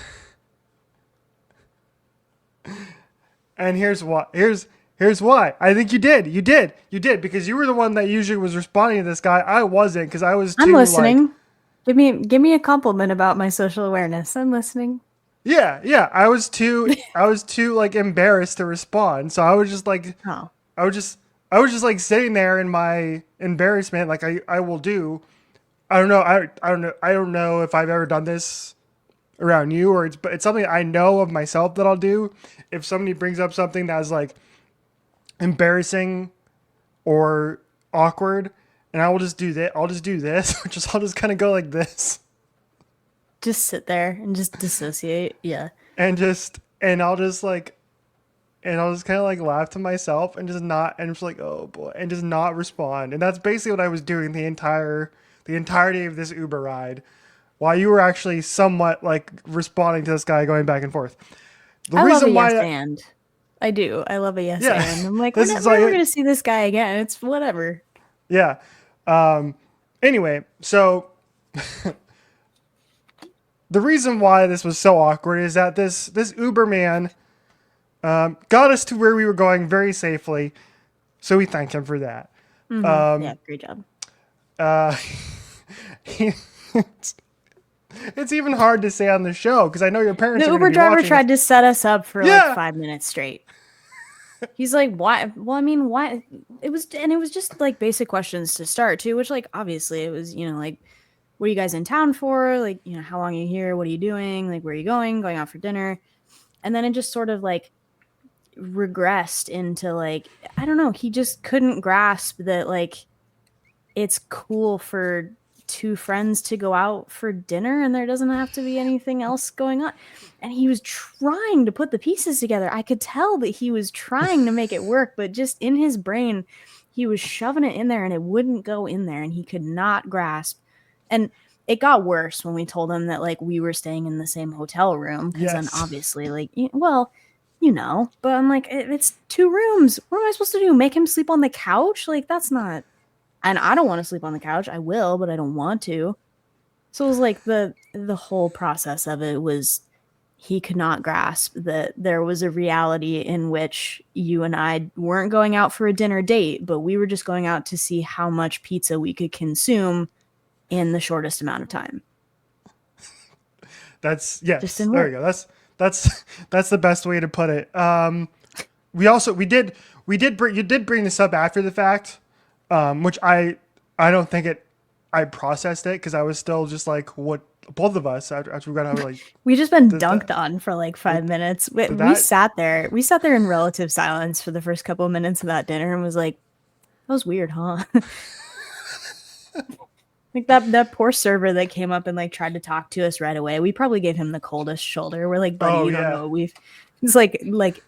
and here's why. I think you did because you were the one that usually was responding to this guy. I wasn't because I was I'm too like listening. Give me a compliment about my social awareness. I'm listening. yeah, I was too like embarrassed to respond. So I was just like Oh, I was just I was just like sitting there in my embarrassment like I will do. I don't know if I've ever done this around you or but it's something I know of myself that I'll do if somebody brings up something that's like embarrassing or awkward, and I will just do that. I'll just do this, which is I'll just kind of go like this, just sit there and just dissociate. Yeah. and I'll just like and I'll just kind of like laugh to myself and just not and just like oh boy and just not respond, and that's basically what I was doing the entirety of this Uber ride, while you were actually somewhat like responding to this guy going back and forth. The I love a reason yes why, and. I do. I love a yes yeah, and. I'm like, this is we're never like gonna see this guy again. It's whatever. yeah. Anyway, so the reason why this was so awkward is that this Uber man got us to where we were going very safely, so we thank him for that. Yeah, great job. Uh, it's, it's even hard to say on the show because I know your The parents are going to Uber be driver watching this. tried to set us up for like Yeah, 5 minutes straight. He's like, why? Well, I mean, why? It was just like basic questions to start too, which like obviously it was, like, what are you guys in town for? Like, how long are you here? What are you doing? Like, where are you going? Going out for dinner? And then it just sort of like regressed into like, I don't know. He just couldn't grasp that like it's cool for two friends to go out for dinner and there doesn't have to be anything else going on. And he was trying to put the pieces together. I could tell that he was trying to make it work, but just in his brain, he was shoving it in there and it wouldn't go in there and he could not grasp. And it got worse when we told him that like we were staying in the same hotel room, because then yes, obviously like well, but I'm like, it's 2 rooms. What am I supposed to do? Make him sleep on the couch? Like that's not, and I don't want to sleep on the couch. I will, but I don't want to. So it was like the whole process of it was he could not grasp that there was a reality in which you and I weren't going out for a dinner date, but we were just going out to see how much pizza we could consume in the shortest amount of time. That's Just yes. didn't There we work. go. That's the best way to put it. We did bring you did bring this up after the fact, which I don't think it. I processed it because I was still just like, what, both of us after we got out, like, We just been did dunked that on for like did, 5 minutes. did We that sat there. We sat there in relative silence for the first couple of minutes of that dinner and was like, "That was weird, huh?" Like that poor server that came up and like tried to talk to us right away. We probably gave him the coldest shoulder. We're like, "Buddy, Oh you don't yeah, know. We've It's like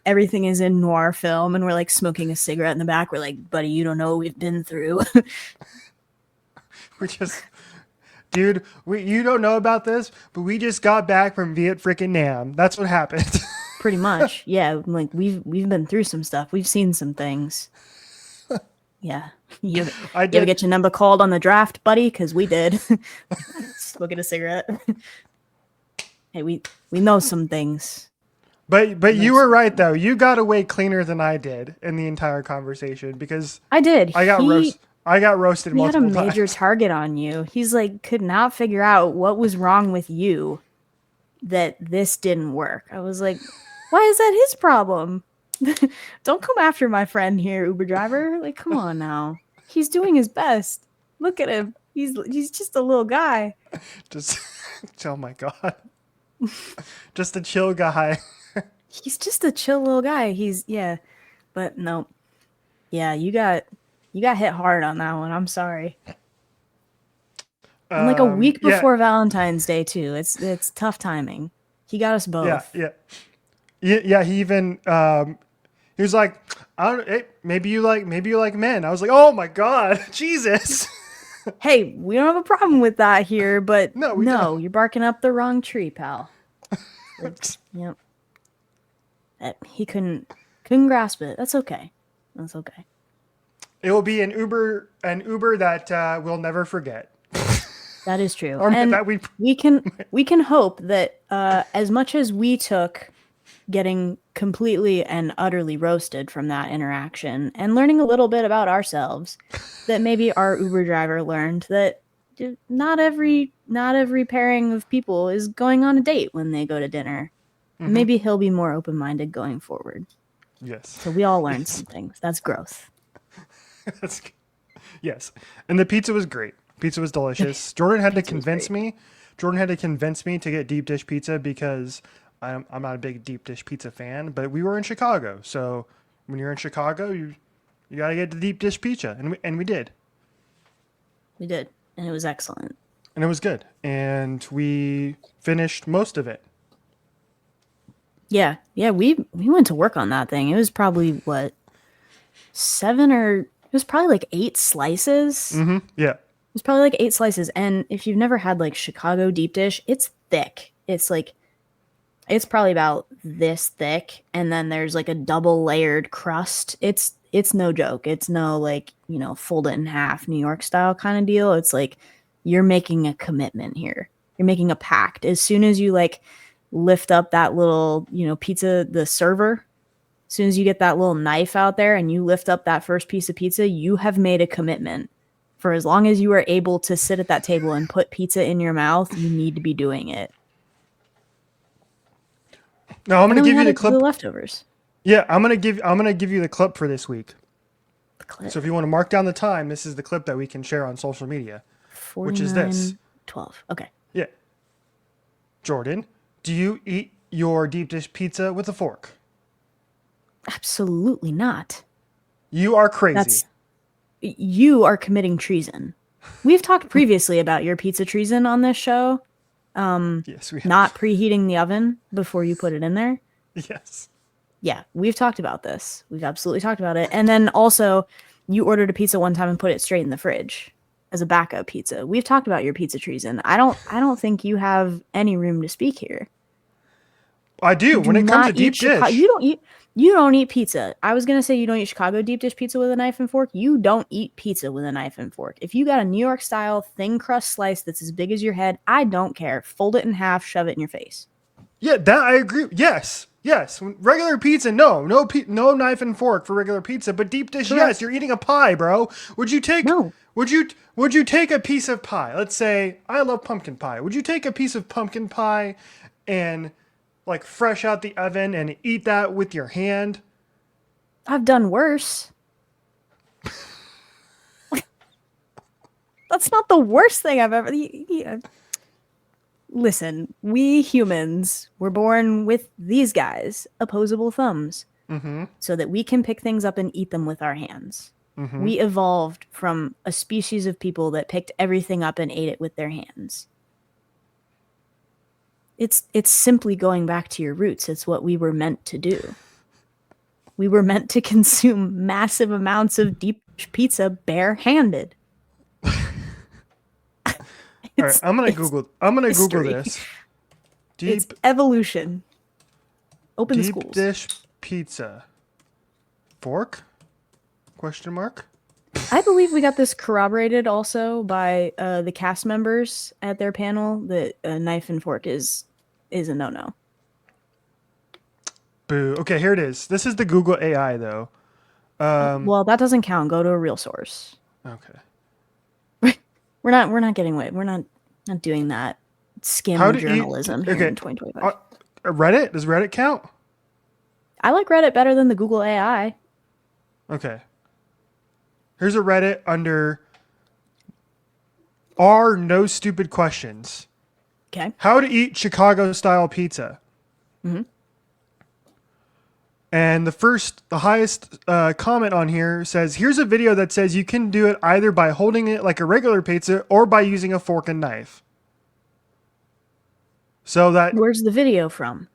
everything is in noir film, and we're like smoking a cigarette in the back. We're like, "Buddy, you don't know what we've been through." we just dude, you don't know about this, but we just got back from Viet freaking Nam. That's what happened. Pretty much, yeah. Like we've been through some stuff. We've seen some things. Yeah. You I you ever did, get your number called on the draft, buddy? Because we did. Smoking a cigarette. Hey, we know some things. but Know you were some right things. though. You got away cleaner than I did in the entire conversation because I did. I got roasted He had a multiple major times. target on you. He's like could not figure out what was wrong with you that this didn't work. I was like, why is that his problem? Don't come after my friend here, Uber driver. Like, come on now. He's doing his best. Look at him. He's just a little guy. Just oh my god, just a chill guy. He's just a chill little guy. He's yeah, but no. Yeah, you got hit hard on that one. I'm sorry. And like a week Yeah, before Valentine's Day too. It's tough timing. He got us yeah, both. yeah, yeah. He even he was like, I don't. Hey, maybe you like men. I was like, oh my god, Jesus. Hey, we don't have a problem with that here, but No, we don't. no, you're barking up the wrong tree, pal. Yep. He couldn't grasp it. That's okay. That's okay. It will be an Uber that we'll never forget, That is true. or And that we. we can hope that as much as we took getting completely and utterly roasted from that interaction and learning a little bit about ourselves, that maybe our Uber driver learned that not every pairing of people is going on a date when they go to dinner. Mm-hmm. Maybe he'll be more open-minded going forward. Yes. So we all learned Yes. some things. That's growth. That's, yes. And the pizza was great. Pizza was delicious. Jordan had to Pizza was convince great. me. Jordan had to convince me to get deep dish pizza because I'm not a big deep dish pizza fan. But we were in Chicago, so when you're in Chicago, you gotta get the deep dish pizza, and we did, We did, and it was excellent. and it was good, and we finished most of it. Yeah, we went to work on that thing. It was probably what it was probably like 8 slices. Mm-hmm. Yeah. It was probably like 8 slices. And if you've never had like Chicago deep dish, it's thick. It's probably about this thick, and then there's like a double layered crust. It's no joke. It's no like, fold it in half New York style kind of deal. It's like you're making a commitment here. You're making a pact. As soon as you like lift up that little, pizza, the server, as soon as you get that little knife out there and you lift up that first piece of pizza, you have made a commitment. For as long as you are able to sit at that table and put pizza in your mouth, you need to be doing it. No, I'm And gonna then we give you had the the clip. leftovers. Yeah, I'm gonna give you the clip for this week. The clip. So if you want to mark down the time, this is the clip that we can share on social media, which is this. 49:12. Okay. Yeah. Jordan, do you eat your deep dish pizza with a fork? Absolutely not. You are crazy. That's You are committing treason. We've talked previously about your pizza treason on this show. Yes, we have. Not preheating the oven before you put it in there. Yes. Yeah, we've talked about this. We've absolutely talked about it. And then also, you ordered a pizza one time and put it straight in the fridge as a backup pizza. We've talked about your pizza treason. I don't think you have any room to speak here. I do. Do When it comes to not eat deep Chicago. dish, You don't eat pizza. I was gonna say you don't eat Chicago deep dish pizza with a knife and fork. You don't eat pizza with a knife and fork. If you got a New York style thin crust slice that's as big as your head, I don't care. Fold it in half, shove it in your face. Yeah, that I agree. Yes, yes. Regular pizza, no knife and fork for regular pizza. But deep dish, yes. Correct. You're eating a pie, bro. Would you take? No. Would you take a piece of pie? Let's say I love pumpkin pie. Would you take a piece of pumpkin pie and like fresh out the oven and eat that with your hand? I've done worse. That's not the worst thing I've ever. Listen, we humans were born with these guys, opposable thumbs, Mm-hmm. so that we can pick things up and eat them with our hands. Mm-hmm. We evolved from a species of people that picked everything up and ate it with their hands. It's simply going back to your roots. It's what we were meant to do. We were meant to consume massive amounts of deep pizza barehanded. All right, It's I'm gonna Google history. this. It's Deep evolution. Open the deep schools. dish pizza. Fork? Question mark. I believe we got this corroborated also by the cast members at their panel that a knife and fork is a no-no. Boo. Okay, here it is. This is the Google AI though. Well, that doesn't count. Go to a real source. Okay. We're not getting away. We're not doing that How skim to eat? journalism here Okay. in 2025. Reddit? Does Reddit count? I like Reddit better than the Google AI. Okay. Here's a Reddit under are no stupid questions. Okay. How to eat Chicago style pizza. Mm-hmm. And the highest comment on here says, here's a video that says you can do it either by holding it like a regular pizza or by using a fork and knife. So that Where's the video from?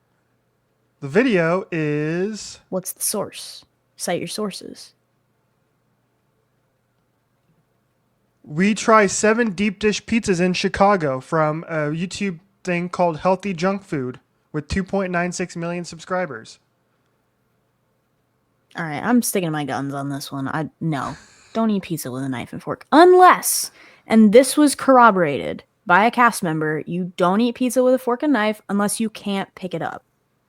the video is What's the source? Cite your sources. we try 7 deep dish pizzas in Chicago from a YouTube thing called Healthy Junk Food with 2.96 million subscribers. All right, I'm sticking to my guns on this one. No, don't eat pizza with a knife and fork unless, and this was corroborated by a cast member, you don't eat pizza with a fork and knife unless you can't pick it up.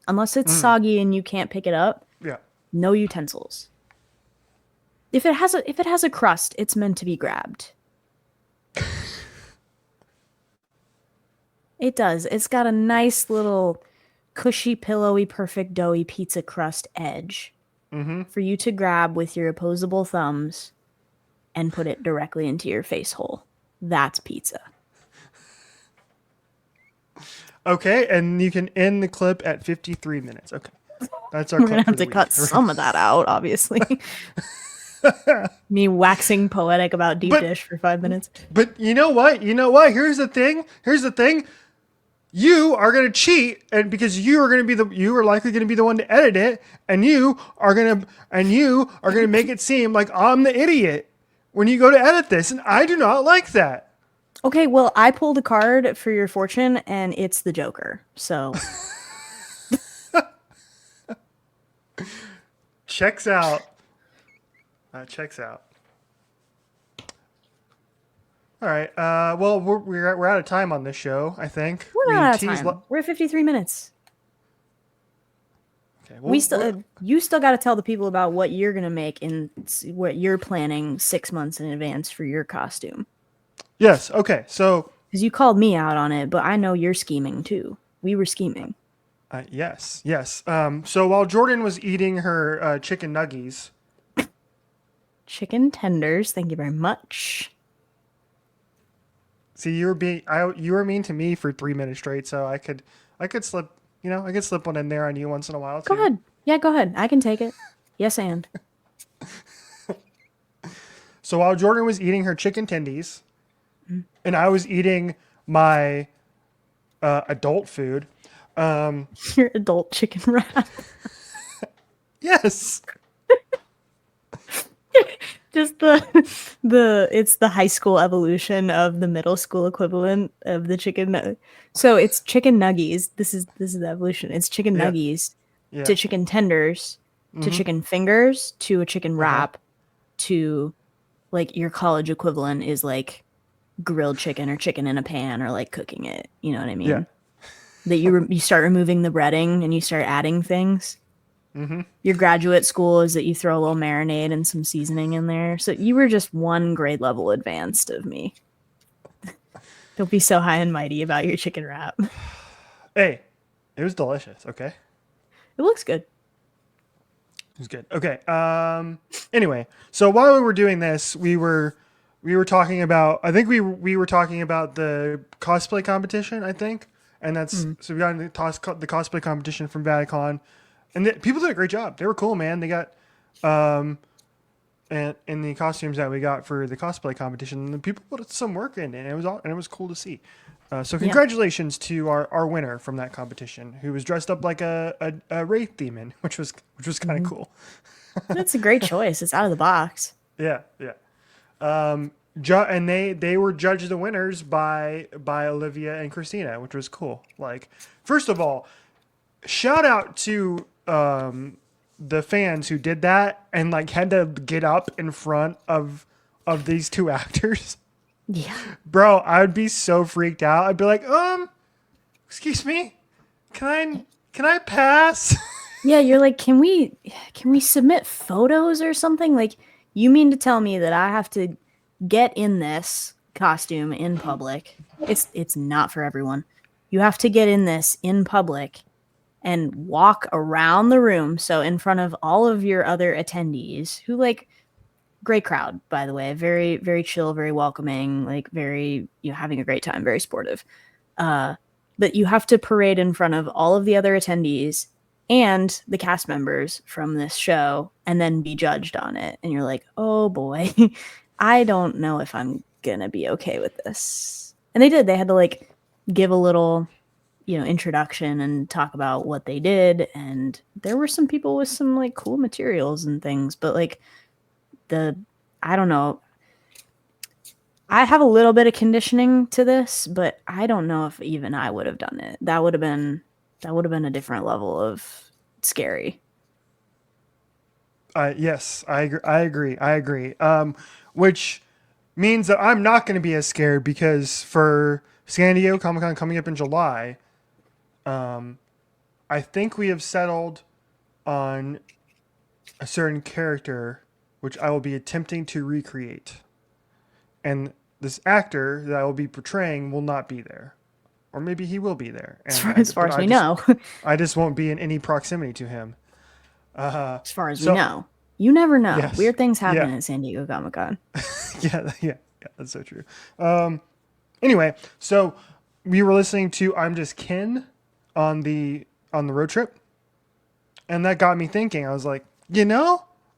Unless it's soggy and you can't pick it up, Yeah. no utensils. If it has a crust, it's meant to be grabbed. It does. It's got a nice little cushy, pillowy, perfect doughy pizza crust edge for you to grab with your opposable thumbs and put it directly into your face hole. That's pizza. Okay, and you can end the clip at 53 minutes. Okay. That's our We're clip gonna for have the to cut week. some of that out, obviously. Me waxing poetic about deep dish for 5 minutes. But you know what? You know what? Here's the thing. You are gonna cheat, and because you are likely gonna be the one to edit it, and you are gonna make it seem like I'm the idiot when you go to edit this, and I do not like that. Okay, well, I pulled a card for your fortune, and it's the Joker. So Checks out. Checks out. All right. Well, we're out of time on this show. I think we're not out of teased time. We're at 53 minutes. Okay. You still got to tell the people about what you're gonna make and what you're planning 6 months in advance for your costume. Yes. Okay. So. Because you called me out on it, but I know you're scheming too. We were scheming. Yes. So while Jordan was eating her chicken nuggies, Chicken tenders, thank you very much. see, you were mean to me for 3 minutes straight, so I could slip, I could slip one in there on you once in a while too. Go ahead. Yeah, go ahead. I can take it. Yes, and. So while Jordan was eating her chicken tendies, and I was eating my adult food. Your adult chicken wrap. Yes. Just it's the high school evolution of the middle school equivalent of the chicken. So it's chicken nuggies. This is the evolution. It's chicken nuggies to chicken tenders to chicken fingers to a chicken wrap to like your college equivalent is like grilled chicken or chicken in a pan or like cooking it. You know what I mean? Yeah. that you start removing the breading and you start adding things. Your graduate school is that you throw a little marinade and some seasoning in there. So you were just one grade level advanced of me. Don't be so high and mighty about your chicken wrap. It Hey, it was delicious. Okay. looks good. It was good. Okay. Anyway, so while we were doing this, we were talking about. I think we were talking about the cosplay competition. I think, and that's Mm. so we got the cosplay competition from Vaticon, and people did a great job. They were cool, man. They got and in the costumes that we got for the cosplay competition, the people put some work in, and it was cool to see. So Yeah. congratulations to our winner from that competition, who was dressed up like a wraith demon, which was kind of Hmm. cool. That's a great choice. It's out of the box. Yeah, yeah. And they were judged the winners by Olivia and Christina, which was cool. Like, first of all, shout out to the fans who did that and like had to get up in front of these two actors. Yeah. Bro, I would be so freaked out. I'd be like, excuse me, can I pass? Yeah, you're like, can we submit photos or something? Like, you mean to tell me that I have to get in this costume in public? It's not for everyone. You have to get in this in public and walk around the room, so in front of all of your other attendees, who like great crowd, by the way, very very chill, very welcoming, like very having a great time, very sportive. uh, but you have to parade in front of all of the other attendees and the cast members from this show and then be judged on it. And you're like, oh boy, I don't know if I'm gonna be okay with this. And they did. They had to like give a little, introduction and talk about what they did. And there were some people with some like cool materials and things, but like the, I don't know, I have a little bit of conditioning to this, but I don't know if even I would have done it. That would have been a different level of scary. Yes, I agree. I agree. I agree. Which means that I'm not going to be as scared because for San Diego Comic Con coming up in July, I think we have settled on a certain character which I will be attempting to recreate. And this actor that I will be portraying will not be there. Or maybe he will be there. As far as, far But as we know, I just won't be in any proximity to him. as far as we So know, you never know. yes. Weird things happen Yeah. at San Diego Comic Con. Yeah, that's so true. Anyway, so we were listening to I'm Just Ken on the road trip, and that got me thinking. I was like,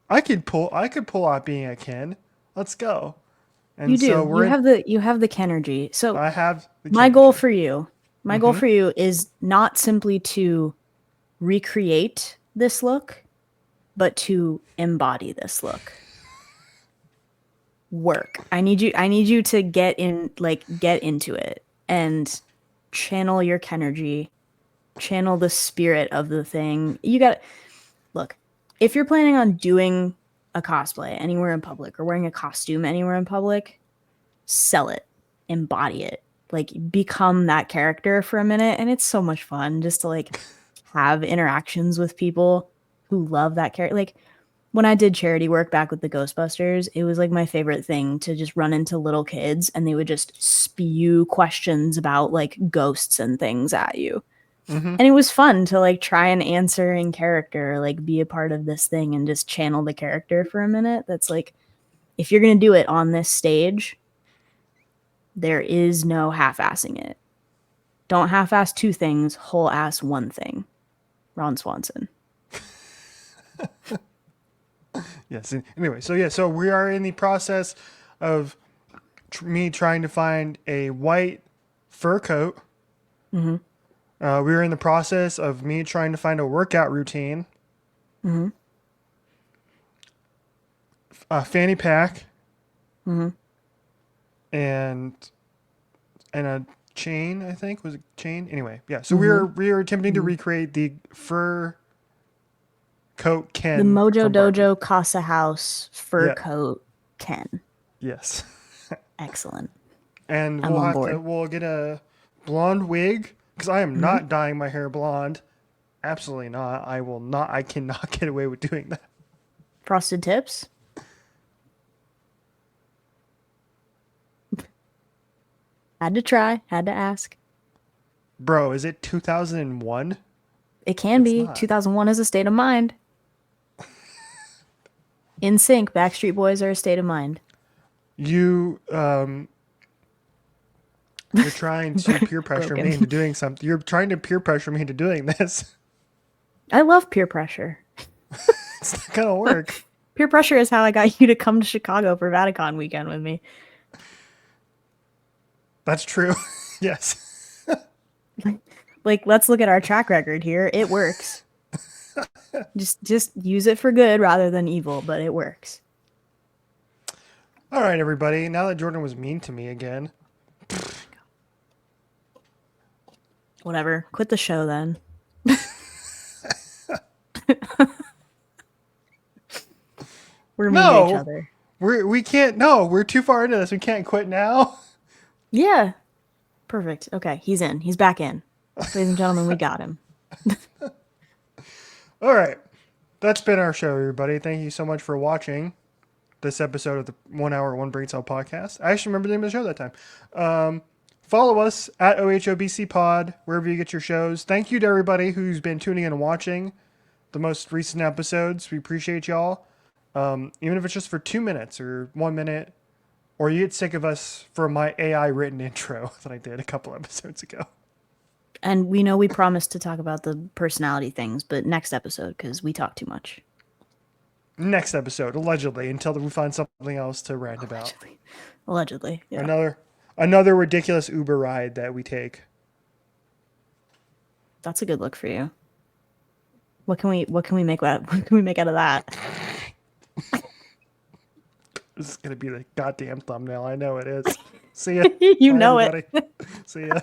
I could pull out being a Ken. Let's go. You And so do. we're You in. have the Kenergy. So I have the my goal Kenergy. for you, my goal for you is not simply to recreate this look, but to embody this look. Work. I need you to get into it and channel your Kenergy, channel the spirit of the thing. You got look, if you're planning on doing a cosplay anywhere in public or wearing a costume anywhere in public, sell it, embody it. Like become that character for a minute, and it's so much fun just to like have interactions with people who love that character. Like when I did charity work back with the Ghostbusters, it was like my favorite thing to just run into little kids and they would just spew questions about like ghosts and things at you. Mm-hmm. And it was fun to like try and answer in character, like be a part of this thing and just channel the character for a minute. That's like, if you're going to do it on this stage, there is no half assing it. Don't half ass two things, whole ass one thing. Ron Swanson. Yes. Anyway, so yeah, so we are in the process of me trying to find a white fur coat. Mm-hmm. We are in the process of me trying to find a workout routine, Mm-hmm. a fanny pack, Mm-hmm. and a chain. I think was a chain. Anyway, yeah. So Mm-hmm. we are attempting to recreate the fur coat The Ken Mojo from Barbie. Dojo Casa House fur Yeah. coat Ken. Yes. Excellent. And I'm on board. we'll get a blonde wig because I am Hmm. not dyeing my hair blonde. Absolutely not. I will not. I cannot get away with doing that. Frosted tips. Had to try. Had to ask. Bro, is it 2001? It can It's be. not. 2001 is a state of mind. In sync, Backstreet Boys are a state of mind. You you're trying to peer pressure me Broken. into doing something. You're trying to peer pressure me into doing this. I love peer pressure. It's not gonna work. Peer pressure is how I got you to come to Chicago for Vaticon weekend with me. That's true. Yes. Like, let's look at our track record here. It works. Just use it for good rather than evil, but it works. All right, everybody. Now that Jordan was mean to me again, Whatever. Quit the show then. We're mean to each no, other. we can't. No, we're too far into this. We can't quit now. Yeah. Perfect. Okay, he's in. He's back in. Ladies and gentlemen, we got him. All right, that's been our show, everybody. Thank you so much for watching this episode of the 1 Hour One Brain Cell podcast. I actually remember the name of the show that time. Follow us at OHOBC Pod wherever you get your shows. Thank you to everybody who's been tuning in and watching the most recent episodes. We appreciate y'all. Even if it's just for 2 minutes or 1 minute, or you get sick of us for my AI written intro that I did a couple episodes ago. And we know we promised to talk about the personality things, but next episode, because we talk too much. Next episode, allegedly, until we find something else to rant about. Allegedly. Yeah. Another ridiculous Uber ride that we take. That's a good look for you. What can we make out of that? This is gonna be the goddamn thumbnail. I know it is. See ya. You Bye, know everybody. it. See ya.